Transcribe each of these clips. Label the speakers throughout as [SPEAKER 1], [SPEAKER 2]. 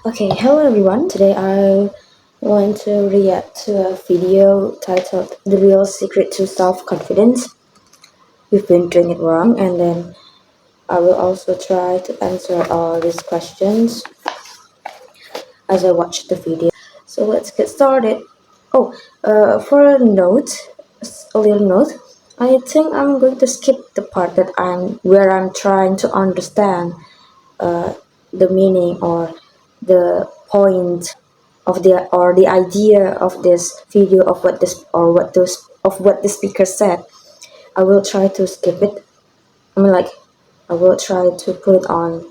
[SPEAKER 1] Okay, hello everyone. Today I want to react to a video titled The Real Secret to Self-Confidence. We've been doing it wrong, and then I will also try to answer all these questions as I watch the video. So let's get started. Oh, for a note, a little note, I think I'm going to skip the part that I'm trying to understand uh, the meaning or the point of the idea of this video of what this or what those of what the speaker said. I will try to skip it. I mean, like, I will try to put it on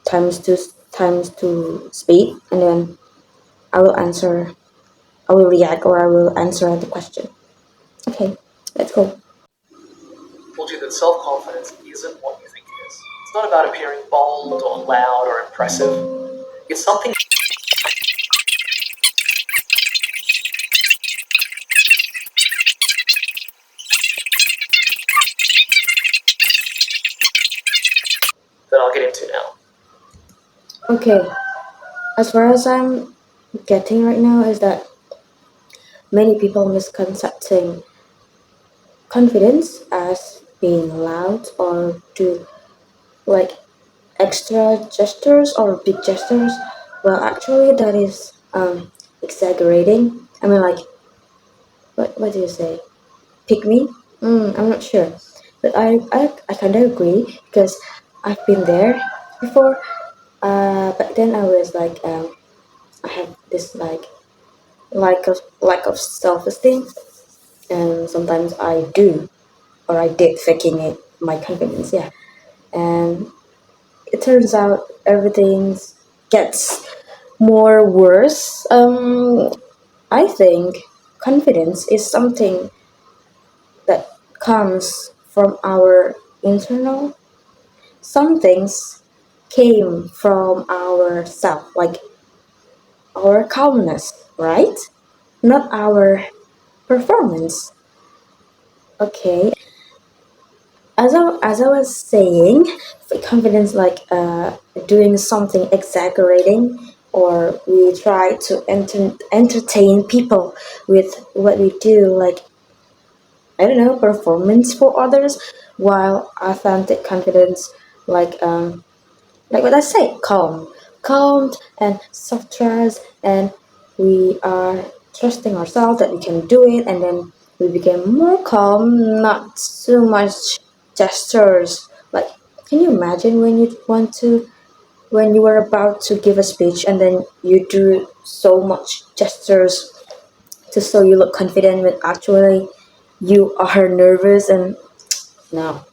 [SPEAKER 1] times to speed, and then I will answer. I will react or I will answer the question. Okay, let's go.
[SPEAKER 2] Told you that self-confidence isn't what you think it is. It's not about appearing bold or loud or impressive. It's something that I'll get into now.
[SPEAKER 1] Okay, as far as I'm getting right now is that many people misconcepting confidence as being loud or do like extra gestures or big gestures. Well, actually, that is exaggerating. I mean, like, what do you say? Pick me? I'm not sure, but I kind of agree because I've been there before. But then I was like, I have this lack of self-esteem, and sometimes I do or I did faking it my confidence. Yeah, and it turns out everything gets more worse. I think confidence is something that comes from our internal. Some things came from our self, like our calmness, right? Not our performance. Okay. As I was saying, confidence like doing something exaggerating, or we try to entertain people with what we do, like, I don't know, performance for others, while authentic confidence, like what I say, calm and soft trust, and we are trusting ourselves that we can do it, and then we became more calm, not so much gestures. Like, can you imagine when you were about to give a speech and then you do so much gestures to so you look confident, but actually you are nervous and no.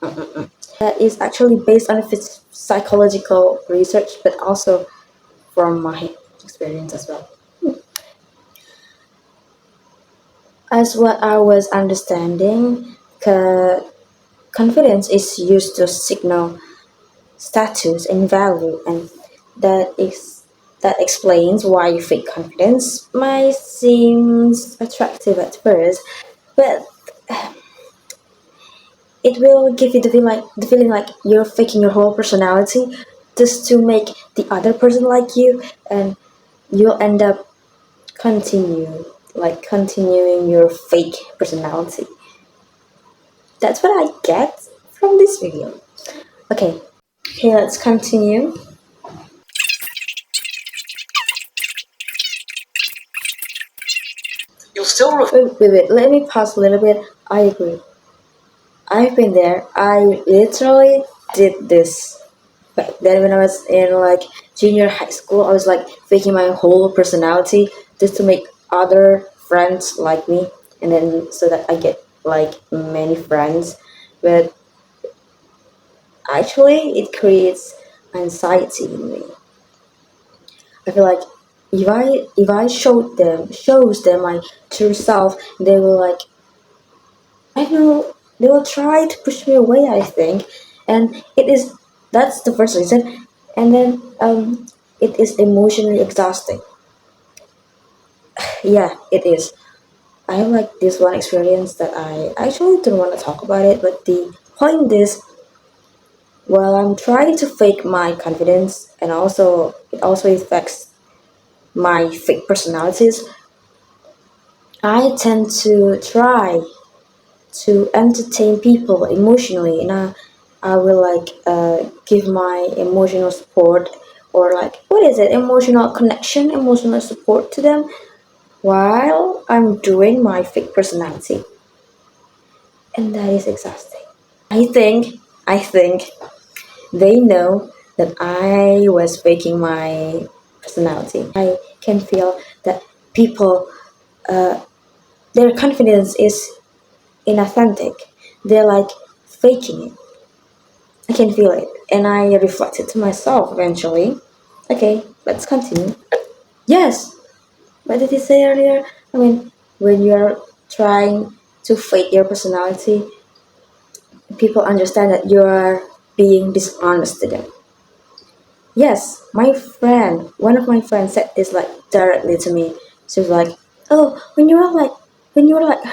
[SPEAKER 1] That is actually based on psychological research, but also from my experience as well. As what I was understanding, confidence is used to signal status and value, and that is that explains why fake confidence might seem attractive at first, but it will give you the feeling like you're faking your whole personality just to make the other person like you, and you'll end up continuing your fake personality. That's what I get from this video. Okay, okay, let's continue.
[SPEAKER 2] You'll still
[SPEAKER 1] Wait, let me pause a little bit. I agree. I've been there. I literally did this back then when I was in like junior high school. I was like faking my whole personality just to make other friends like me, and then so that I get like many friends. But actually, it creates anxiety in me. I feel like if I shows them my true self, they will like, I know, they will try to push me away, I think. And that's the first reason. And then it is emotionally exhausting. Yeah, it is. I have like this one experience that I actually don't want to talk about it, but the point is while I'm trying to fake my confidence, and also it also affects my fake personalities, I tend to try to entertain people emotionally, and I will like give my emotional support, or like what is it, emotional connection, emotional support to them while I'm doing my fake personality, and that is exhausting. I think they know that I was faking my personality. I can feel that people, their confidence is inauthentic. They're like faking it. I can feel it, and I reflected to myself eventually. Okay, let's continue. Yes, what did you say earlier? I mean, when you're trying to fake your personality, people understand that you are being dishonest to them. Yes, one of my friends said this like directly to me. She was like, "Oh, when you were like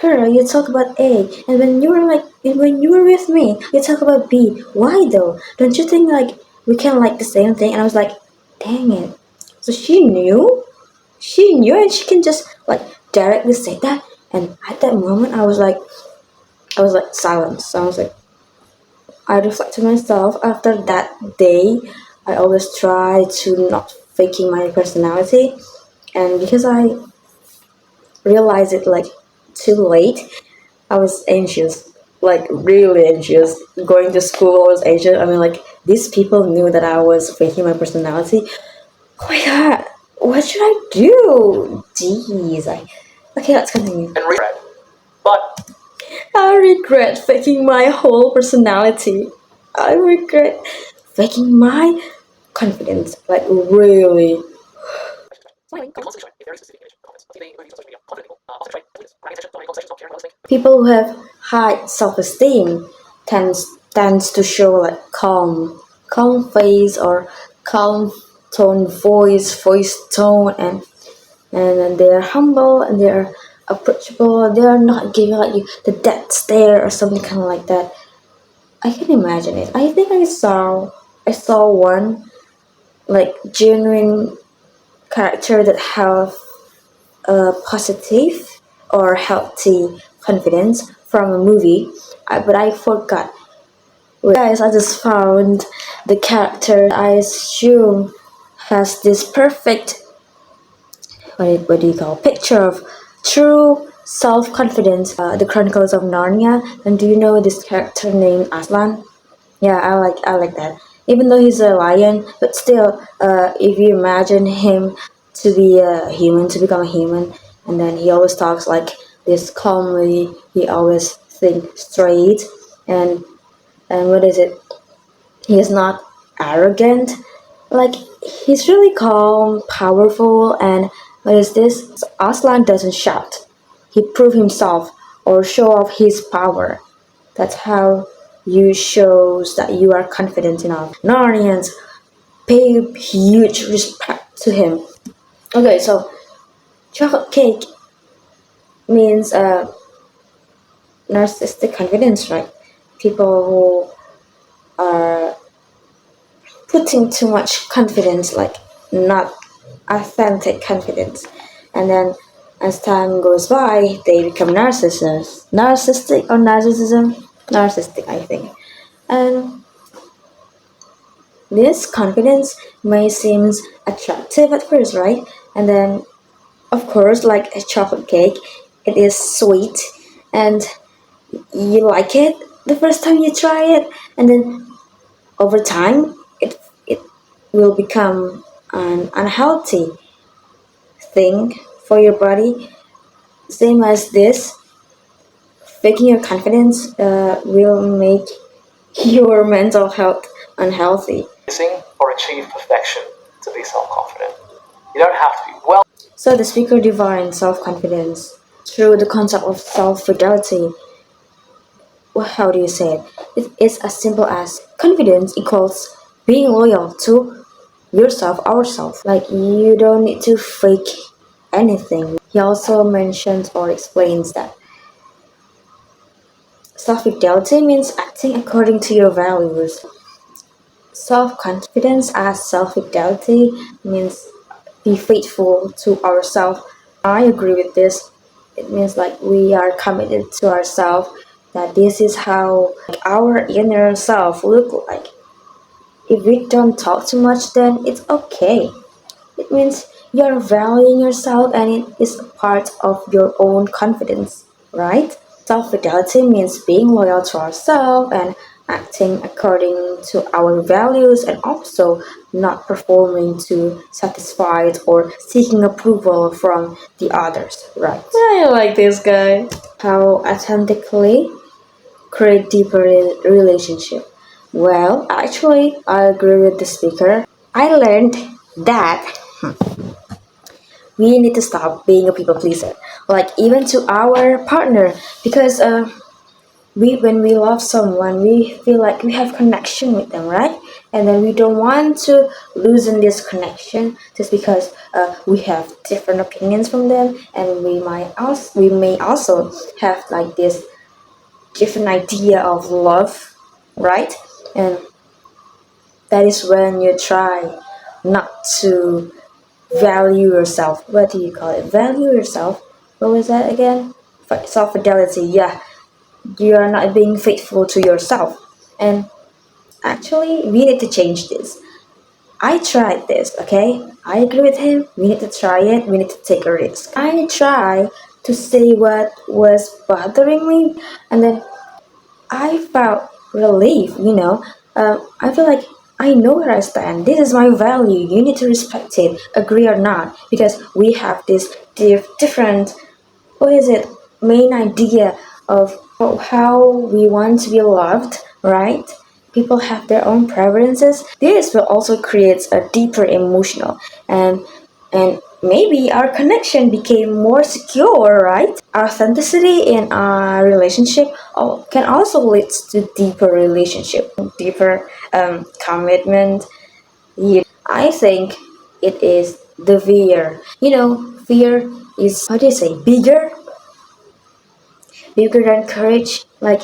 [SPEAKER 1] her, you talk about A, and when you were with me, you talk about B. Why though? Don't you think like we can like the same thing?" And I was like, "Dang it!" So she knew, and she can just like directly say that. And at that moment, I was like silent. So I was like, I reflect to myself after that day. I always try to not faking my personality, and because I realized it like too late, I was anxious, like really anxious. Going to school, I was anxious. I mean, like these people knew that I was faking my personality. Oh my god, what should I do? Jeez, okay, let's continue.
[SPEAKER 2] And regret. But
[SPEAKER 1] I regret faking my whole personality. I regret faking my confidence, like really. People who have high self-esteem tends to show like calm face, or calm tone voice tone, and they're humble, and they're approachable. They're not giving like you the death stare or something kind of like that. I can imagine it. I think I saw one like genuine character that have a positive or healthy confidence from a movie, but I forgot. Guys, I just found the character I assume has this perfect, what do you call, picture of true self-confidence, the Chronicles of Narnia. And do you know this character named Aslan? Yeah, I like that. Even though he's a lion, but still, if you imagine him to be a human, to become a human, and then he always talks like this calmly. He always think straight, and what is it? He is not arrogant. Like he's really calm, powerful, and what is this? Aslan doesn't shout. He prove himself or show off his power. That's how you shows that you are confident enough. Narnians pay huge respect to him. Okay, so chocolate cake means narcissistic confidence, right? People who are putting too much confidence, like not authentic confidence, and then as time goes by, they become narcissistic or narcissism, narcissistic, I think, and this confidence may seem attractive at first, right? And then, of course, like a chocolate cake, it is sweet, and you like it the first time you try it, and then over time, it will become an unhealthy thing for your body. Same as this, faking your confidence will make your mental health unhealthy.
[SPEAKER 2] missing or achieve perfection to be self-confident. You don't have to be well.
[SPEAKER 1] So the speaker defines self-confidence through the concept of self-fidelity. Well, how do you say it? It is as simple as confidence equals being loyal to yourself, ourselves. Like you don't need to fake anything. He also mentions or explains that self-fidelity means acting according to your values. Self-confidence as self-fidelity means be faithful to ourselves. I agree with this. It means like we are committed to ourselves, that this is how like, our inner self look like. If we don't talk too much, then it's okay. It means you're valuing yourself and it is a part of your own confidence, right? Self fidelity means being loyal to ourselves and acting according to our values and also not performing to satisfy or seeking approval from the others, right? I like this guy. How authentically create deeper relationship. Well, actually, I agree with the speaker. I learned that we need to stop being a people pleaser, like even to our partner, because we when we love someone, we feel like we have connection with them, right? And then we don't want to loosen this connection just because we have different opinions from them, and we may also have like this different idea of love, right? And that is when you try not to value yourself. What do you call it? Value yourself. What was that again? Self fidelity. Yeah, you are not being faithful to yourself. And actually, we need to change this. I tried this, okay? I agree with him. We need to try it. We need to take a risk. I try to say what was bothering me, and then I felt relief. I feel like I know where I stand. This is my value. You need to respect it, agree or not, because we have this different, what is it, main idea of how we want to be loved, right? People have their own preferences. This will also create a deeper emotional and maybe our connection became more secure, right? Authenticity in a relationship can also lead to deeper relationship, deeper commitment. Yeah, I think it is the fear. Fear is, how do you say, bigger than courage. Like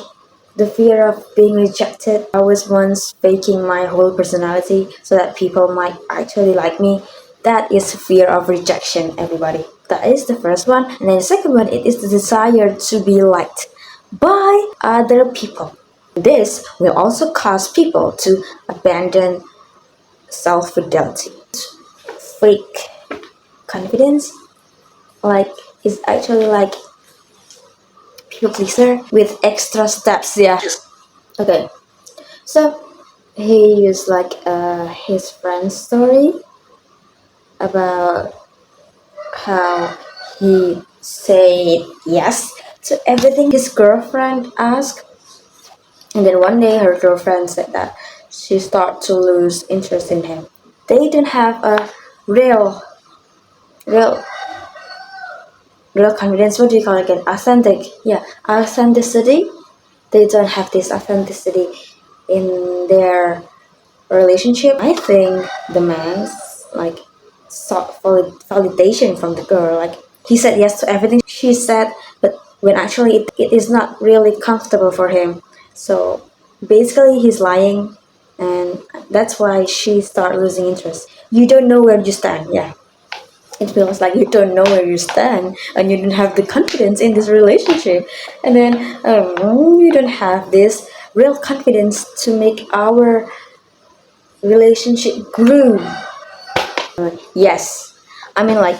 [SPEAKER 1] the fear of being rejected. I was once faking my whole personality so that people might actually like me. That is fear of rejection, everybody. That is the first one. And then the second one, it is the desire to be liked by other people. This will also cause people to abandon self fidelity. Fake confidence, like, is actually like people pleaser with extra steps, yeah. Okay, so he used like his friend's story about how he said yes to everything his girlfriend asked, and then one day her girlfriend said that she started to lose interest in him. They didn't have a real, real, real confidence. What do you call it again? Authentic, yeah, authenticity. They don't have this authenticity in their relationship. I think the man's like sought validation from the girl. Like he said yes to everything she said, but when actually it is not really comfortable for him. So basically, he's lying, and that's why she started losing interest. You don't know where you stand. Yeah, it feels like you don't know where you stand, and you don't have the confidence in this relationship, and then you don't have this real confidence to make our relationship grew. Yes, I mean, like,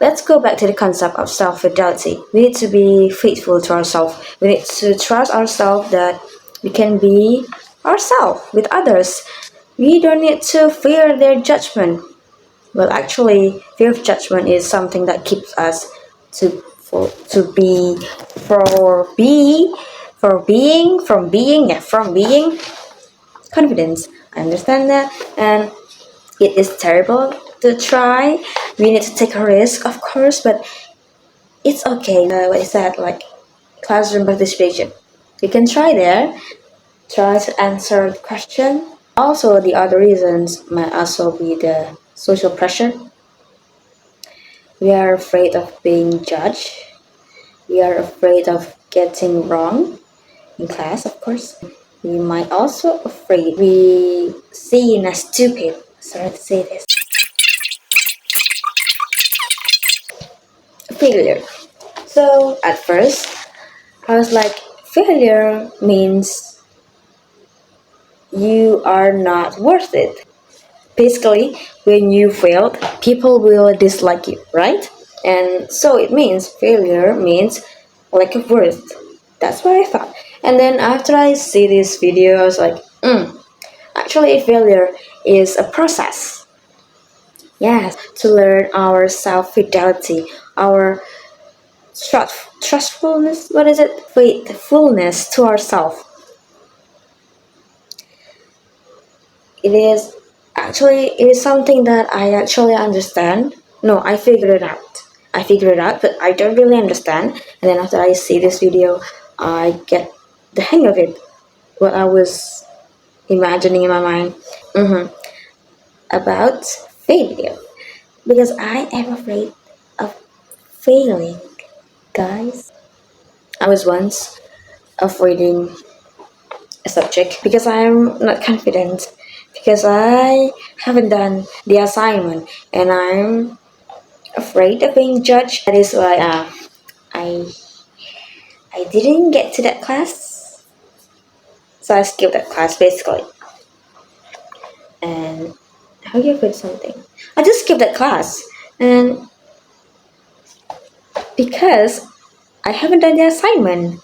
[SPEAKER 1] let's go back to the concept of self-fidelity. We need to be faithful to ourselves. We need to trust ourselves that we can be ourselves with others. We don't need to fear their judgment. Well, actually, fear of judgment is something that keeps us to to be for be for being from being yeah, from being confidence. I understand that, and it is terrible to try. We need to take a risk, of course, but it's okay. What is that? Like classroom participation. You can try there. Try to answer the question. Also, the other reasons might also be the social pressure. We are afraid of being judged. We are afraid of getting wrong in class, of course. We might also afraid we seen as stupid. Sorry to say this. Failure. So at first, I was like, failure means you are not worth it. Basically, when you failed, people will dislike you, right? And so it means failure means lack of worth. That's what I thought. And then after I see this video, I was like, actually, failure is a process. Yes, to learn our self fidelity, our trustfulness. What is it? Faithfulness to ourselves. It is something that I actually understand. No, I figured it out. I figured it out, but I don't really understand. And then after I see this video, I get the hang of it. What I was imagining in my mind about failure, because I am afraid of failing, guys. I was once avoiding a subject because I'm not confident, because I haven't done the assignment and I'm afraid of being judged. That is why I I didn't get to that class, so I skipped that class basically. And how do you put something? I just skipped that class, and because I haven't done the assignment,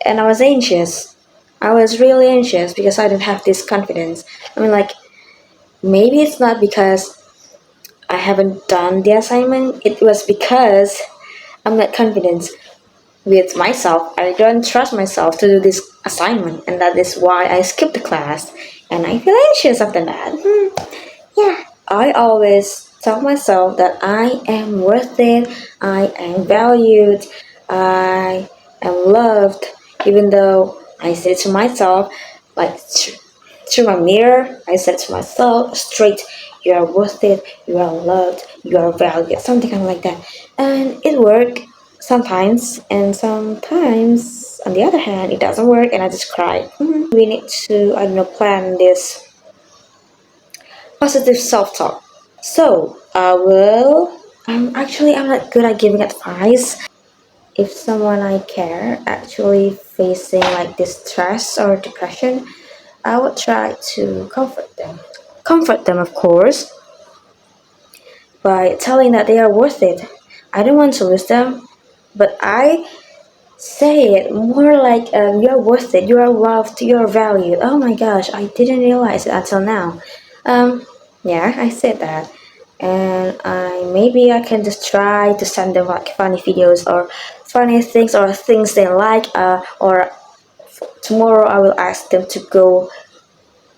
[SPEAKER 1] and I was anxious. I was really anxious because I didn't have this confidence. I mean, like, maybe it's not because I haven't done the assignment, it was because I'm not confident with myself. I don't trust myself to do this assignment, and that is why I skipped the class. And I feel anxious after that. Yeah, I always tell myself that I am worth it, I am valued, I am loved, even though I say to myself, like through my mirror, I said to myself straight, you are worth it, you are loved, you are valued, something kind of like that. And it worked sometimes, and sometimes, on the other hand, it doesn't work, and I just cry. We need to, I don't know, plan this positive self-talk. So I will. I'm not good at giving advice. If someone I care actually facing like distress or depression, I would try to comfort them. Comfort them, of course, by telling that they are worth it. I don't want to lose them, but I say it more like you're worth it, you are loved, you are valued. Oh my gosh, I didn't realize it until now. Um, yeah, I said that. And maybe I can just try to send them like funny videos or funny things or things they like. Or tomorrow I will ask them to go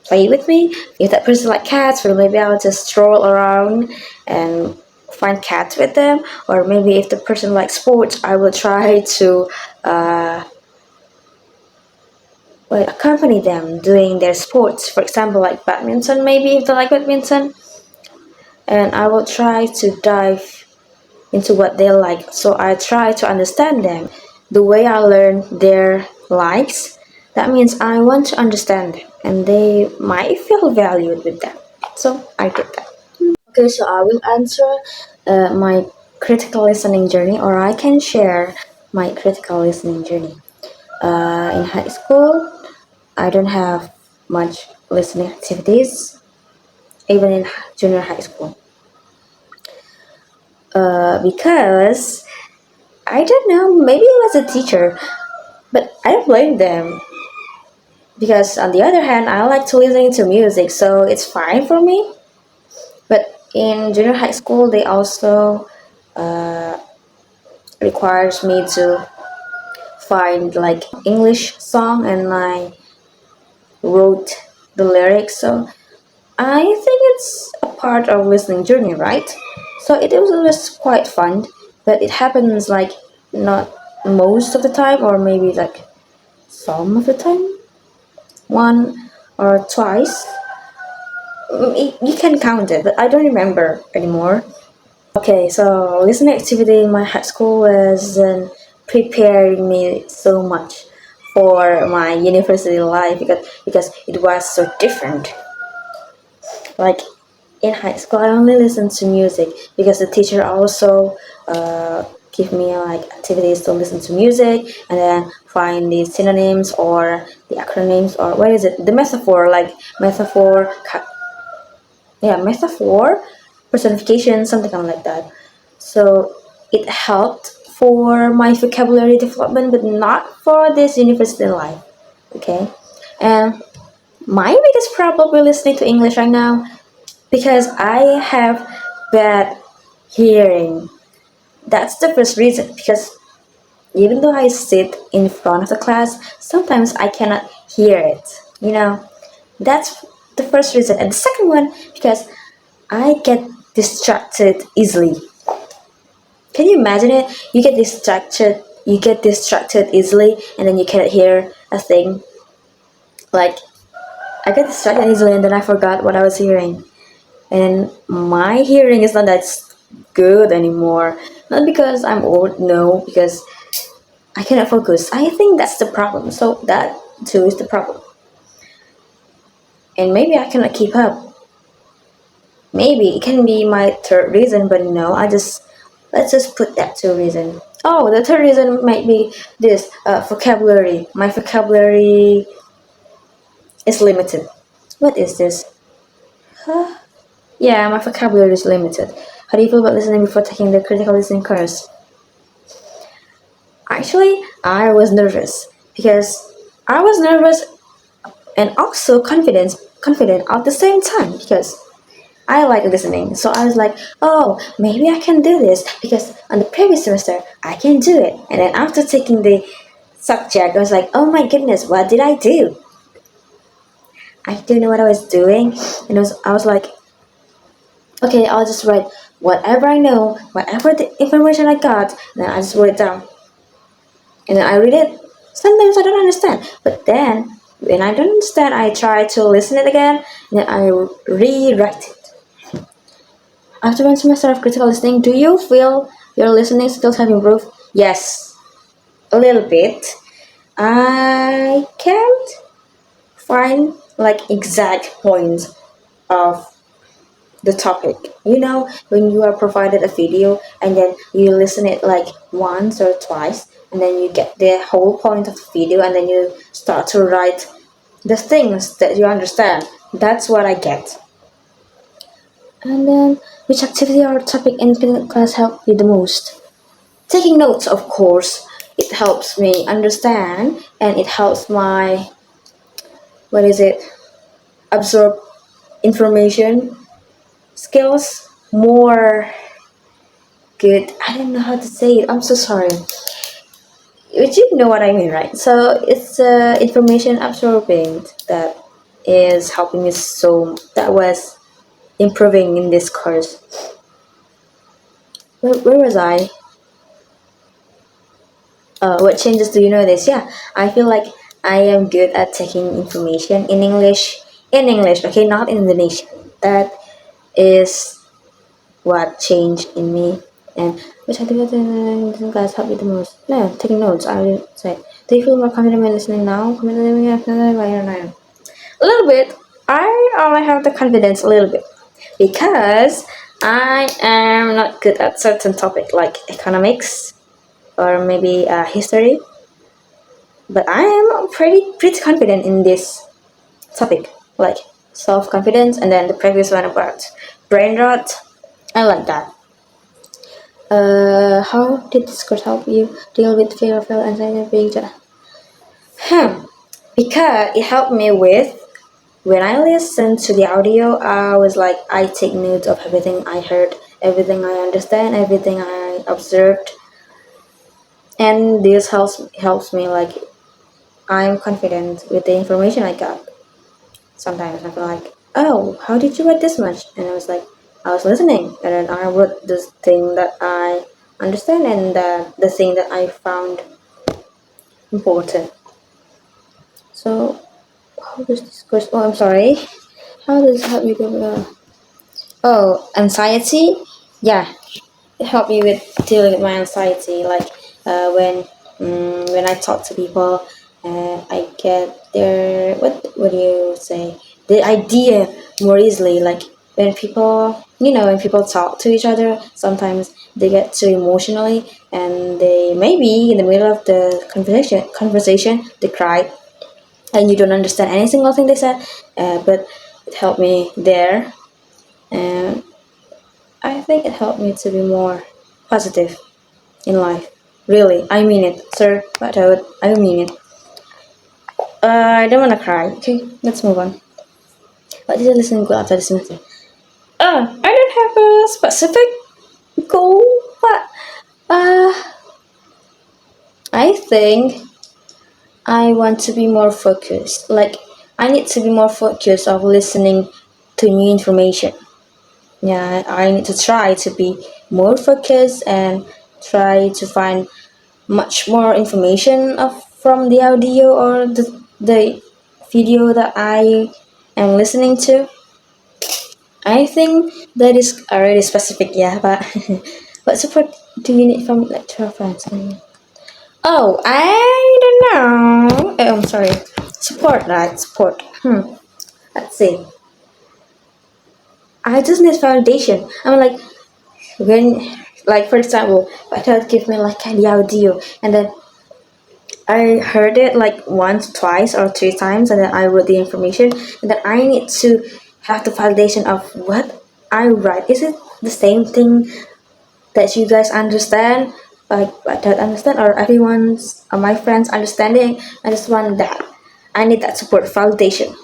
[SPEAKER 1] play with me. If that person like cats, or maybe I'll just stroll around and find cats with them. Or maybe if the person likes sports, I will try to uh, accompany them doing their sports. For example, like badminton, maybe if they like badminton. And I will try to dive into what they like. So I try to understand them. The way I learn their likes, that means I want to understand them, and they might feel valued with that. So I did that. Okay, so I will answer my critical listening journey, or I can share my critical listening journey. In high school, I don't have much listening activities, even in junior high school, because I don't know, maybe it was a teacher, but I don't blame them, because on the other hand, I like to listen to music, so it's fine for me. But in junior high school, they also requires me to find like English song, and I wrote the lyrics. So I think it's a part of listening journey, right? So it was quite fun, but it happens like not most of the time, or maybe like some of the time, one or twice. You can count it, but I don't remember anymore. Okay, so listening activity in my high school was preparing me so much for my university life because it was so different. Like in high school, I only listened to music because the teacher also give me like activities to listen to music and then find the synonyms or the acronyms or what is it? The metaphor, like metaphor, metaphor, personification, something kind of like that. So it helped for my vocabulary development, but not for this university life. Okay, and my biggest problem with listening to English right now because I have bad hearing. That's the first reason. Because even though I sit in front of the class, sometimes I cannot hear it. You know, that's the first reason. And the second one, because I get distracted easily. Can you imagine it? You get distracted easily, and then you cannot hear a thing. Like, I get distracted easily, and then I forgot what I was hearing. And my hearing is not that good anymore. Not because I'm old, no, because I cannot focus. I think that's the problem. So that too is the problem. And maybe I cannot keep up. Maybe it can be my third reason, but no, let's just put that to reason. Oh, the third reason might be this vocabulary. My vocabulary is limited. What is this? Huh? Yeah, my vocabulary is limited. How do you feel about listening before taking the critical listening course? Actually, I was nervous because I was nervous and also confident at the same time because I like listening. So I was like, oh, maybe I can do this because on the previous semester I can do it. And then after taking the subject, I was like, oh my goodness, what did I do? I didn't know what I was doing, and I was like, okay, I'll just write whatever I know, whatever the information I got, and then I just wrote it down. And then I read it. Sometimes I don't understand, but then when I don't understand, I try to listen it again, and then I rewrite it. After one semester of critical listening, do you feel your listening skills have improved? Yes, a little bit. I can't find like exact points of the topic. You know, when you are provided a video and then you listen it like once or twice, and then you get the whole point of the video, and then you start to write the things that you understand. That's what I get. And then, which activity or topic in class helped you the most? Taking notes, of course. It helps me understand, and it helps my what is it? Absorb information skills more good. I don't know how to say it. I'm so sorry. But you know what I mean, right? So it's information absorbing that is helping me so. That was improving in this course. Where was I? What changes do you notice? Yeah, I feel like I am good at taking information in English. In English, okay, not in Indonesian. That is what changed in me. And which activity in class helped you the most? No, taking notes. I would say. Do you feel more confident when listening now? A little bit. I only have the confidence a little bit because I am not good at certain topic like economics or maybe history. But I am pretty confident in this topic, like self confidence, and then the previous one about brain rot. I like that. How did this course help you deal with fear of failure, anxiety, and being judged? Because it helped me with when I listened to the audio. I was like, I take notes of everything I heard, everything I understand, everything I observed, and this helps me like I'm confident with the information I got. Sometimes I feel like, oh, how did you write this much? And I was listening, and then I wrote the thing that I understand and the thing that I found important. So, how does this question? Oh, I'm sorry. How does it help you go? Oh, anxiety. Yeah, it helped me with dealing with my anxiety. Like when I talk to people, I get their what do you say, the idea more easily. Like when people, when people talk to each other, sometimes they get too emotionally, and they maybe in the middle of the conversation they cry, and you don't understand any single thing they said. But it helped me there, and I think it helped me to be more positive in life. Really, I mean it, sir. But I mean it. I don't wanna cry. Okay, let's move on. What did I listen to after this meeting? I don't have a specific goal, but uh, I think I want to be more focused. Like I need to be more focused of listening to new information. Yeah, I need to try to be more focused and try to find much more information from the audio or the video that I am listening to. I think that is already specific, yeah, but what support do you need from lecturer friends? Oh, I don't know. I'm sorry. Support, right? Support. Let's see. I just need foundation. I'm like, when, like, for example, my dad give me like the audio, and then I heard it like once, twice, or three times, and then I wrote the information, and then I need to have the validation of what I write. Is it the same thing that you guys understand? Like, I don't understand, or everyone's, or my friends understanding. I just want that. I need that support, validation.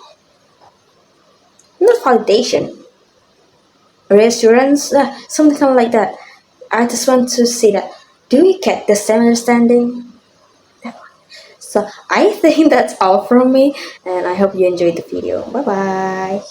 [SPEAKER 1] Not validation, reassurance, something kind of like that. I just want to see that. Do we get the same understanding? So I think that's all from me, and I hope you enjoyed the video. Bye bye.